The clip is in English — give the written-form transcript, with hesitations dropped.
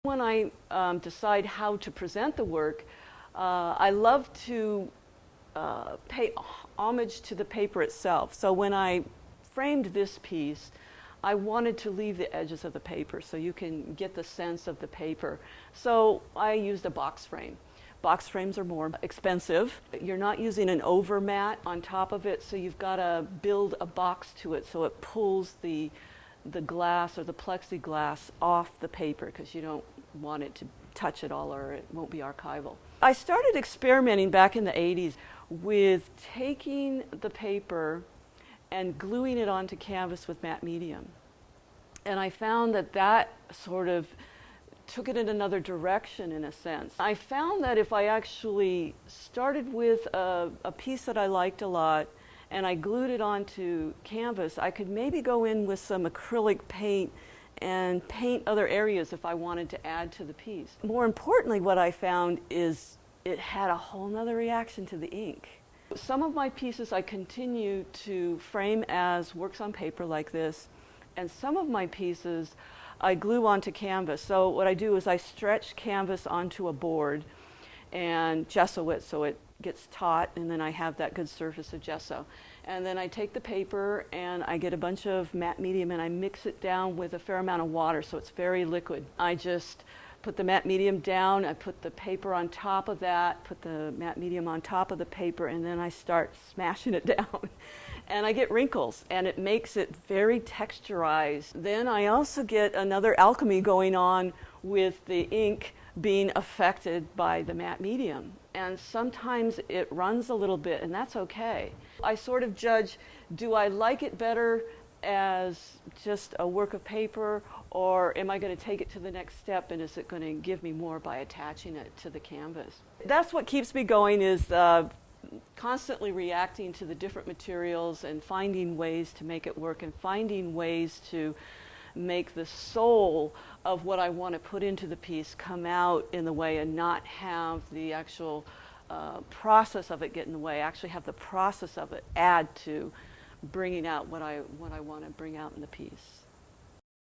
When I decide how to present the work, I love to pay homage to the paper itself. So when I framed this piece, I wanted to leave the edges of the paper so you can get the sense of the paper. So I used a box frame. Box frames are more expensive. You're not using an overmat on top of it, so you've got to build a box to it so it pulls the glass or the plexiglass off the paper because you don't want it to touch it all or it won't be archival. I started experimenting back in the 80s with taking the paper and gluing it onto canvas with matte medium. And I found that that sort of took it in another direction in a sense. I found that if I actually started with a piece that I liked a lot and I glued it onto canvas, I could maybe go in with some acrylic paint and paint other areas if I wanted to add to the piece. More importantly, what I found is it had a whole nother reaction to the ink. Some of my pieces I continue to frame as works on paper like this, and some of my pieces I glue onto canvas. So what I do is I stretch canvas onto a board and gesso it so it gets taut, and then I have that good surface of gesso. And then I take the paper and I get a bunch of matte medium and I mix it down with a fair amount of water so it's very liquid. I just put the matte medium down, I put the paper on top of that, put the matte medium on top of the paper, and then I start smashing it down. And I get wrinkles, and it makes it very texturized. Then I also get another alchemy going on with the ink being affected by the matte medium. And sometimes it runs a little bit, and that's okay. I sort of judge, do I like it better as just a work of paper, or am I going to take it to the next step, and is it going to give me more by attaching it to the canvas? That's what keeps me going, is constantly reacting to the different materials and finding ways to make it work and finding ways to make the soul of what I want to put into the piece come out in the way and not have the actual process of it get in the way, actually have the process of it add to bringing out what I want to bring out in the piece.